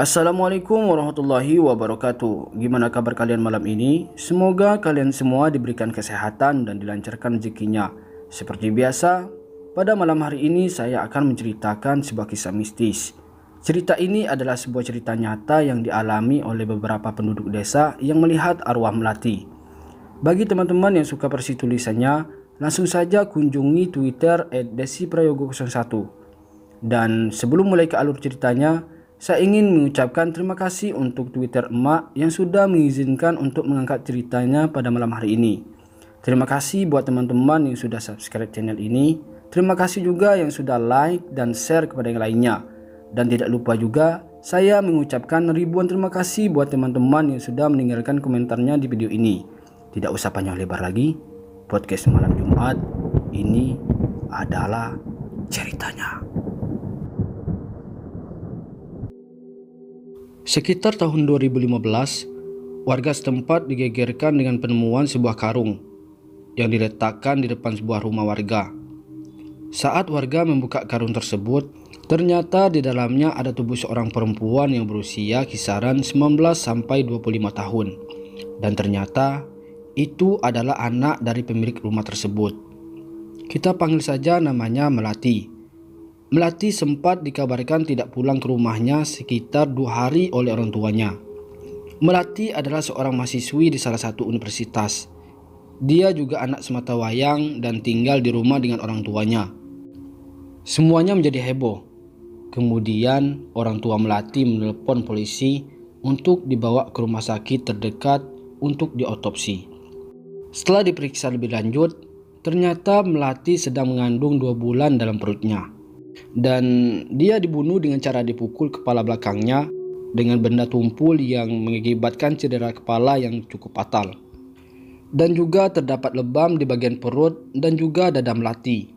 Assalamualaikum warahmatullahi wabarakatuh. Gimana kabar kalian malam ini? Semoga kalian semua diberikan kesehatan dan dilancarkan rezekinya. Seperti biasa, pada malam hari ini saya akan menceritakan sebuah kisah mistis. Cerita ini adalah sebuah cerita nyata yang dialami oleh beberapa penduduk desa yang melihat arwah melati. Bagi teman-teman yang suka versi tulisannya, langsung saja kunjungi Twitter @desiprayogo01. Dan sebelum mulai ke alur ceritanya, saya ingin mengucapkan terima kasih untuk Twitter emak yang sudah mengizinkan untuk mengangkat ceritanya pada malam hari ini. Terima kasih buat teman-teman yang sudah subscribe channel ini. Terima kasih juga yang sudah like dan share kepada yang lainnya. Dan tidak lupa juga saya mengucapkan ribuan terima kasih buat teman-teman yang sudah meninggalkan komentarnya di video ini. Tidak usah panjang lebar lagi, podcast malam Jumat ini adalah ceritanya. Sekitar tahun 2015, warga setempat digegerkan dengan penemuan sebuah karung yang diletakkan di depan sebuah rumah warga. Saat warga membuka karung tersebut, ternyata di dalamnya ada tubuh seorang perempuan yang berusia kisaran 19 sampai 25 tahun. Dan ternyata itu adalah anak dari pemilik rumah tersebut. Kita panggil saja namanya Melati. Melati sempat dikabarkan tidak pulang ke rumahnya sekitar 2 hari oleh orang tuanya. Melati adalah seorang mahasiswi di salah satu universitas. Dia juga anak sematawayang dan tinggal di rumah dengan orang tuanya. Semuanya menjadi heboh. Kemudian orang tua Melati menelpon polisi untuk dibawa ke rumah sakit terdekat untuk diotopsi. Setelah diperiksa lebih lanjut, ternyata Melati sedang mengandung 2 bulan dalam perutnya. Dan dia dibunuh dengan cara dipukul kepala belakangnya dengan benda tumpul yang mengakibatkan cedera kepala yang cukup fatal. Dan juga terdapat lebam di bagian perut dan juga dada Melati.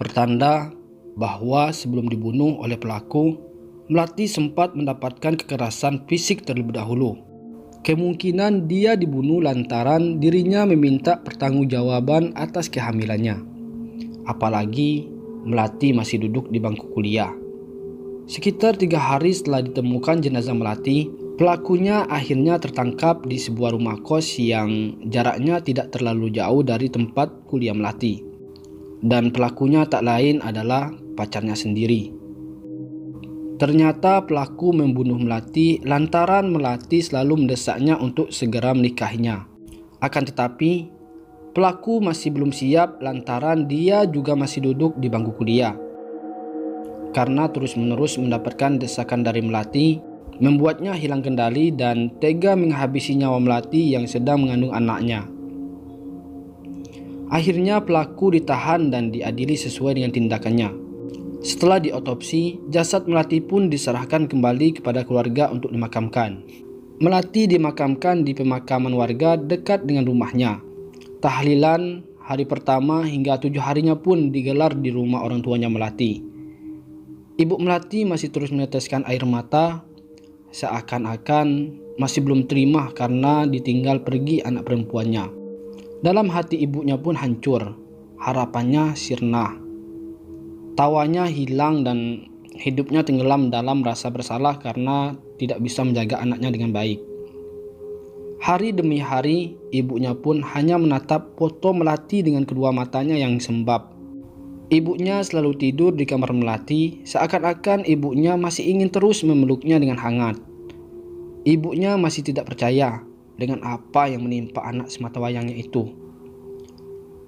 Pertanda bahwa sebelum dibunuh oleh pelaku, Melati sempat mendapatkan kekerasan fisik terlebih dahulu. Kemungkinan dia dibunuh lantaran dirinya meminta pertanggungjawaban atas kehamilannya. Apalagi Melati masih duduk di bangku kuliah. Sekitar 3 hari setelah ditemukan jenazah Melati, pelakunya akhirnya tertangkap di sebuah rumah kos yang jaraknya tidak terlalu jauh dari tempat kuliah Melati. Dan pelakunya tak lain adalah pacarnya sendiri. Ternyata pelaku membunuh Melati lantaran Melati selalu mendesaknya untuk segera menikahinya. Akan tetapi pelaku masih belum siap lantaran dia juga masih duduk di bangku kuliah. Karena terus-menerus mendapatkan desakan dari Melati, membuatnya hilang kendali dan tega menghabisi nyawa Melati yang sedang mengandung anaknya. Akhirnya pelaku ditahan dan diadili sesuai dengan tindakannya. Setelah diotopsi, jasad Melati pun diserahkan kembali kepada keluarga untuk dimakamkan. Melati dimakamkan di pemakaman warga dekat dengan rumahnya. Tahlilan hari pertama hingga 7 harinya pun digelar di rumah orang tuanya Melati. Ibu Melati masih terus meneteskan air mata, seakan-akan masih belum terima karena ditinggal pergi anak perempuannya. Dalam hati ibunya pun hancur, harapannya sirna. Tawanya hilang dan hidupnya tenggelam dalam rasa bersalah karena tidak bisa menjaga anaknya dengan baik. Hari demi hari, ibunya pun hanya menatap foto Melati dengan kedua matanya yang sembab. Ibunya selalu tidur di kamar Melati, seakan-akan ibunya masih ingin terus memeluknya dengan hangat. Ibunya masih tidak percaya dengan apa yang menimpa anak sematawayangnya itu.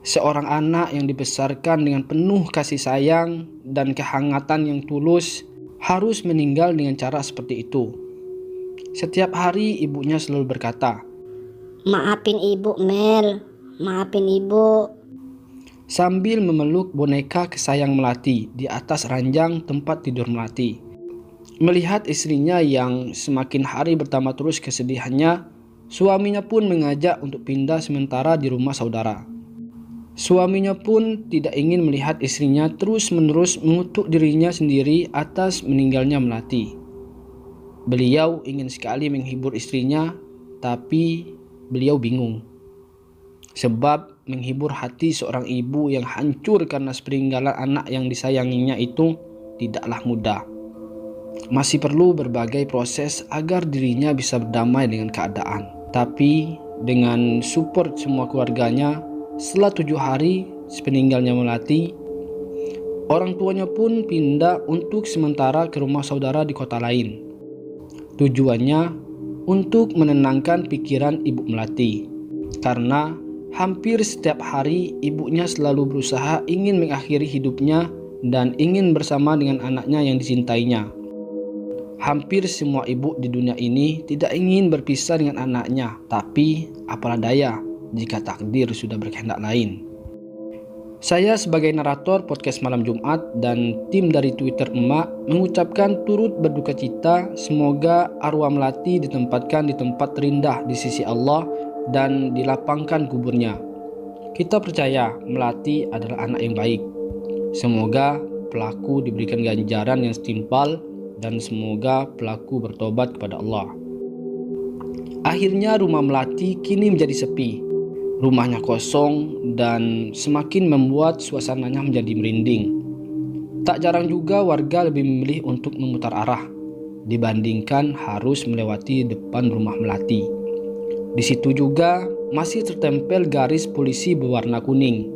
Seorang anak yang dibesarkan dengan penuh kasih sayang dan kehangatan yang tulus harus meninggal dengan cara seperti itu. Setiap hari ibunya selalu berkata, "Maafin ibu Mel, maafin ibu." sambil memeluk boneka kesayangan Melati di atas ranjang tempat tidur Melati. Melihat istrinya yang semakin hari bertambah terus kesedihannya, suaminya pun mengajak untuk pindah sementara di rumah saudara. Suaminya pun tidak ingin melihat istrinya terus-menerus mengutuk dirinya sendiri atas meninggalnya Melati. Beliau ingin sekali menghibur istrinya, tapi beliau bingung. Sebab menghibur hati seorang ibu yang hancur karena sepeninggalan anak yang disayanginya itu tidaklah mudah. Masih perlu berbagai proses agar dirinya bisa berdamai dengan keadaan. Tapi dengan support semua keluarganya, setelah 7 hari sepeninggalnya Melati, orang tuanya pun pindah untuk sementara ke rumah saudara di kota lain. Tujuannya untuk menenangkan pikiran ibu Melati, karena hampir setiap hari ibunya selalu berusaha ingin mengakhiri hidupnya dan ingin bersama dengan anaknya yang dicintainya. Hampir semua ibu di dunia ini tidak ingin berpisah dengan anaknya, tapi apalah daya jika takdir sudah berkehendak lain. Saya sebagai narator podcast Malam Jumat dan tim dari Twitter Emak mengucapkan turut berduka cita, semoga arwah Melati ditempatkan di tempat terindah di sisi Allah dan dilapangkan kuburnya. Kita percaya Melati adalah anak yang baik. Semoga pelaku diberikan ganjaran yang setimpal dan semoga pelaku bertobat kepada Allah. Akhirnya rumah Melati kini menjadi sepi. Rumahnya kosong dan semakin membuat suasananya menjadi merinding. Tak jarang juga warga lebih memilih untuk memutar arah dibandingkan harus melewati depan rumah Melati. Di situ juga masih tertempel garis polisi berwarna kuning.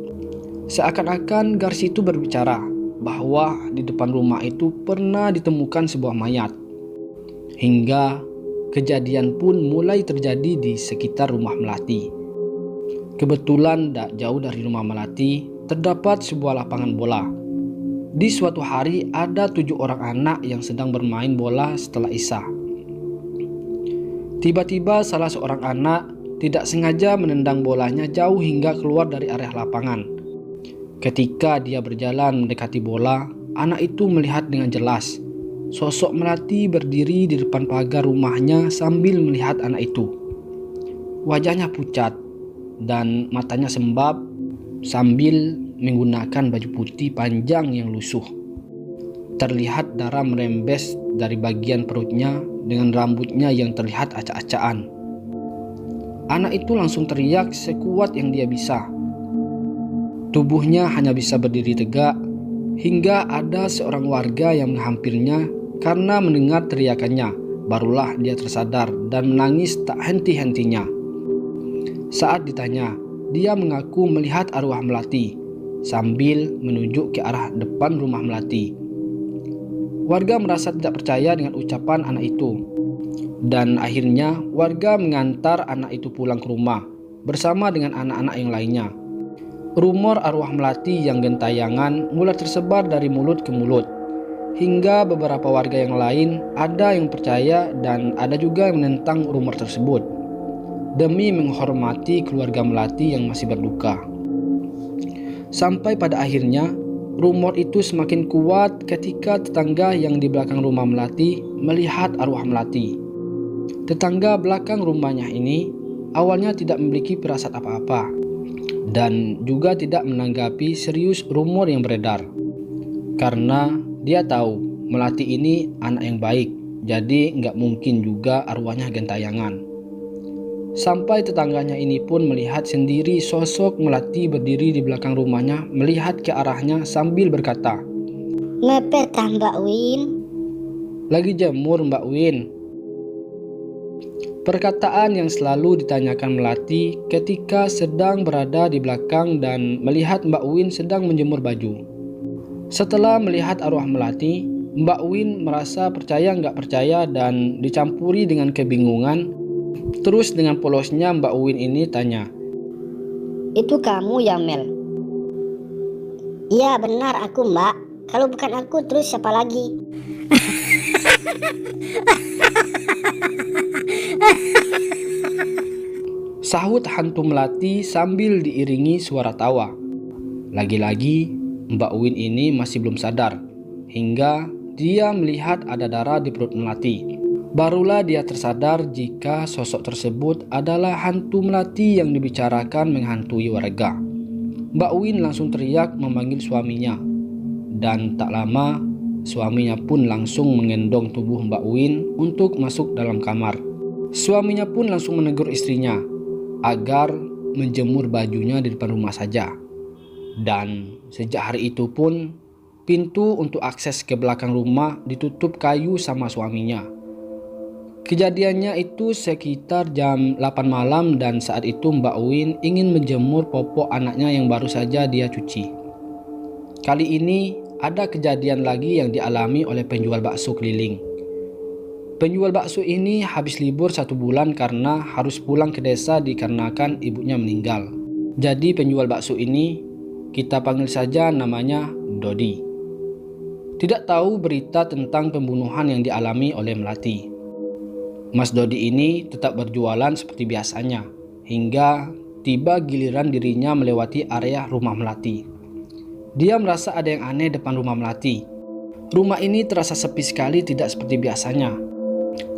Seakan-akan garis itu berbicara bahwa di depan rumah itu pernah ditemukan sebuah mayat. Hingga kejadian pun mulai terjadi di sekitar rumah Melati. Kebetulan tak jauh dari rumah Melati terdapat sebuah lapangan bola. Di suatu hari ada 7 orang anak yang sedang bermain bola setelah Isya. Tiba-tiba salah seorang anak tidak sengaja menendang bolanya jauh hingga keluar dari area lapangan. Ketika dia berjalan mendekati bola, anak itu melihat dengan jelas sosok Melati berdiri di depan pagar rumahnya sambil melihat anak itu. Wajahnya pucat dan matanya sembab sambil menggunakan baju putih panjang yang lusuh. Terlihat darah merembes dari bagian perutnya dengan rambutnya yang terlihat acak-acakan. Anak itu langsung teriak sekuat yang dia bisa. Tubuhnya hanya bisa berdiri tegak hingga ada seorang warga yang menghampirinya karena mendengar teriakannya. Barulah dia tersadar dan menangis tak henti-hentinya. Saat ditanya, dia mengaku melihat arwah Melati sambil menunjuk ke arah depan rumah Melati. Warga merasa tidak percaya dengan ucapan anak itu. Dan akhirnya warga mengantar anak itu pulang ke rumah bersama dengan anak-anak yang lainnya. Rumor arwah Melati yang gentayangan mulai tersebar dari mulut ke mulut. Hingga beberapa warga yang lain ada yang percaya dan ada juga yang menentang rumor tersebut. Demi menghormati keluarga Melati yang masih berduka. Sampai pada akhirnya rumor itu semakin kuat ketika tetangga yang di belakang rumah Melati melihat arwah Melati. Tetangga belakang rumahnya ini awalnya tidak memiliki firasat apa-apa dan juga tidak menanggapi serius rumor yang beredar. Karena dia tahu Melati ini anak yang baik, jadi nggak mungkin juga arwahnya gentayangan. Sampai tetangganya ini pun melihat sendiri sosok Melati berdiri di belakang rumahnya melihat ke arahnya sambil berkata, Mepet tah Mbak Win. "Lagi jemur Mbak Win." Perkataan yang selalu ditanyakan Melati ketika sedang berada di belakang dan melihat Mbak Win sedang menjemur baju. Setelah melihat arwah Melati, Mbak Win merasa percaya nggak percaya dan dicampuri dengan kebingungan. Terus dengan polosnya Mbak Win ini tanya, Itu kamu ya Mel? Iya benar aku Mbak. Kalau bukan aku terus siapa lagi? sahut hantu Melati sambil diiringi suara tawa. Lagi-lagi Mbak Win ini masih belum sadar hingga dia melihat ada darah di perut Melati. Barulah dia tersadar jika sosok tersebut adalah hantu Melati yang dibicarakan menghantui warga. Mbak Win langsung teriak memanggil suaminya. Dan tak lama suaminya pun langsung menggendong tubuh Mbak Win untuk masuk dalam kamar. Suaminya pun langsung menegur istrinya agar menjemur bajunya di depan rumah saja. Dan sejak hari itu pun pintu untuk akses ke belakang rumah ditutup kayu sama suaminya. Kejadiannya itu sekitar jam 8 malam dan saat itu Mbak Uin ingin menjemur popok anaknya yang baru saja dia cuci. Kali ini ada kejadian lagi yang dialami oleh penjual bakso keliling. Penjual bakso ini habis libur 1 bulan karena harus pulang ke desa dikarenakan ibunya meninggal. Jadi penjual bakso ini kita panggil saja namanya Dodi. Tidak tahu berita tentang pembunuhan yang dialami oleh Melati. Mas Dodi ini tetap berjualan seperti biasanya hingga tiba giliran dirinya melewati area rumah Melati. Dia merasa ada yang aneh depan rumah Melati. Rumah ini terasa sepi sekali, tidak seperti biasanya.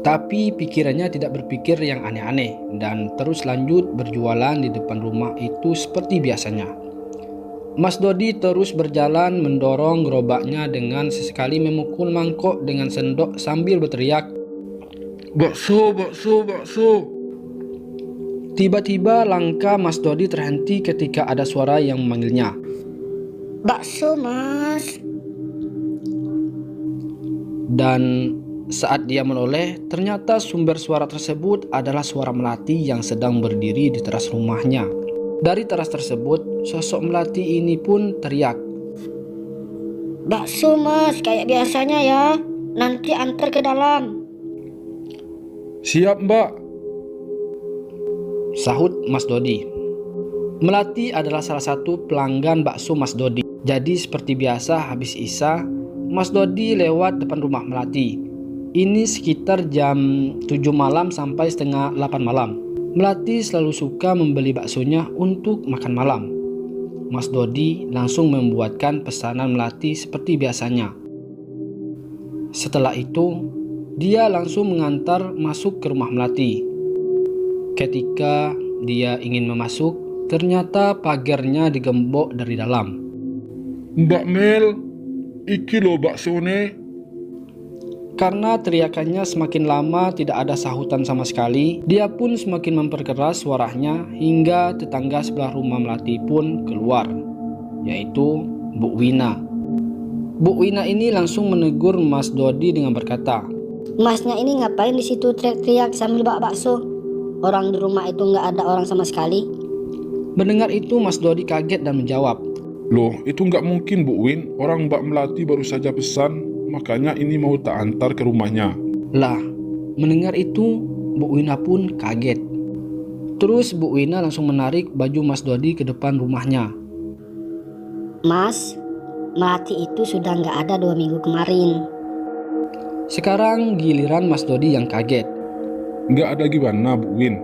Tapi pikirannya tidak berpikir yang aneh-aneh dan terus lanjut berjualan di depan rumah itu seperti biasanya. Mas Dodi terus berjalan mendorong gerobaknya dengan sesekali memukul mangkok dengan sendok sambil berteriak, "Bakso, bakso, bakso." Tiba-tiba langkah Mas Dodi terhenti ketika ada suara yang memanggilnya. Bakso, Mas. Dan saat dia menoleh, ternyata sumber suara tersebut adalah suara Melati yang sedang berdiri di teras rumahnya. Dari teras tersebut, sosok Melati ini pun teriak, Bakso, Mas, kayak biasanya ya. Nanti antar ke dalam. Siap, Mbak. sahut Mas Dodi. Melati adalah salah satu pelanggan bakso Mas Dodi. Jadi seperti biasa habis Isya, Mas Dodi lewat depan rumah Melati. Ini sekitar jam 7 malam sampai setengah 8 malam. Melati selalu suka membeli baksonya untuk makan malam. Mas Dodi langsung membuatkan pesanan Melati seperti biasanya. Setelah itu, dia langsung mengantar masuk ke rumah Melati. Ketika dia ingin memasuk, ternyata pagarnya digembok dari dalam. Mbak Mel, iki lo baksone. Karena teriakannya semakin lama tidak ada sahutan sama sekali, dia pun semakin memperkeras suaranya hingga tetangga sebelah rumah Melati pun keluar, yaitu Bu Wina. Bu Wina ini langsung menegur Mas Dodi dengan berkata, Masnya ini ngapain di situ teriak-teriak sambil bawa bakso? Orang di rumah itu nggak ada orang sama sekali. Mendengar itu Mas Dodi kaget dan menjawab, Loh, itu nggak mungkin Bu Win. Orang Mbak Melati baru saja pesan, makanya ini mau tak antar ke rumahnya. Lah, mendengar itu Bu Wina pun kaget. Terus Bu Wina langsung menarik baju Mas Dodi ke depan rumahnya. Mas, Melati itu sudah nggak ada 2 minggu kemarin. Sekarang giliran Mas Dodi yang kaget. Nggak ada gimana Bu Win?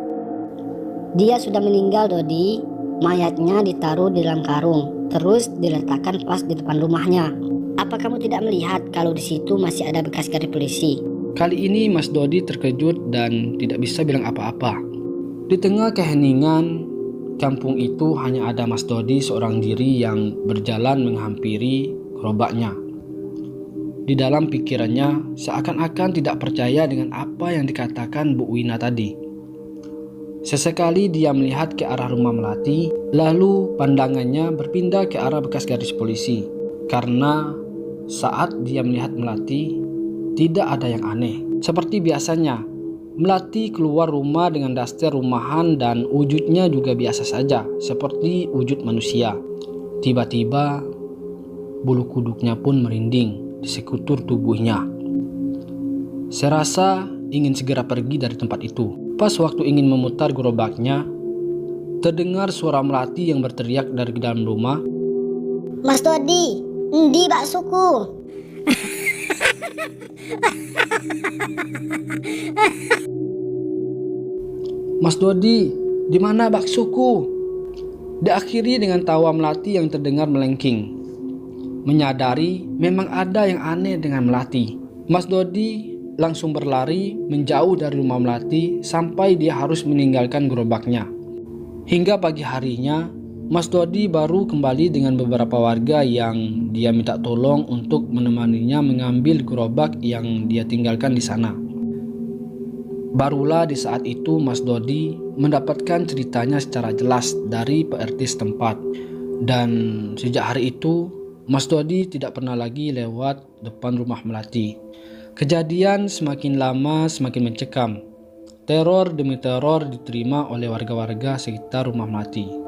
Dia sudah meninggal, Dodi. Mayatnya ditaruh di dalam karung, terus diletakkan pas di depan rumahnya. Apa kamu tidak melihat kalau di situ masih ada bekas garis polisi? Kali ini Mas Dodi terkejut dan tidak bisa bilang apa-apa. Di tengah keheningan kampung itu hanya ada Mas Dodi seorang diri yang berjalan menghampiri gerobaknya. Di dalam pikirannya seakan-akan tidak percaya dengan apa yang dikatakan Bu Wina tadi. Sesekali dia melihat ke arah rumah Melati, lalu pandangannya berpindah ke arah bekas garis polisi. Karena saat dia melihat Melati, tidak ada yang aneh. Seperti biasanya, Melati keluar rumah dengan daster rumahan dan wujudnya juga biasa saja, seperti wujud manusia. Tiba-tiba, bulu kuduknya pun merinding di sekutur tubuhnya. Serasa ingin segera pergi dari tempat itu. Pas waktu ingin memutar gerobaknya, terdengar suara Melati yang berteriak dari dalam rumah, Mas Dodi, endi baksoku? Mas Dodi, di mana baksoku? Diakhiri dengan tawa Melati yang terdengar melengking. Menyadari memang ada yang aneh dengan Melati, Mas Dodi langsung berlari menjauh dari rumah Melati sampai dia harus meninggalkan gerobaknya. Hingga pagi harinya, Mas Dodi baru kembali dengan beberapa warga yang dia minta tolong untuk menemaninya mengambil gerobak yang dia tinggalkan di sana. Barulah di saat itu Mas Dodi mendapatkan ceritanya secara jelas dari PRT setempat. Dan sejak hari itu, Mas Dodi tidak pernah lagi lewat depan rumah Melati. Kejadian semakin lama semakin mencekam. Teror demi teror diterima oleh warga-warga sekitar rumah Melati.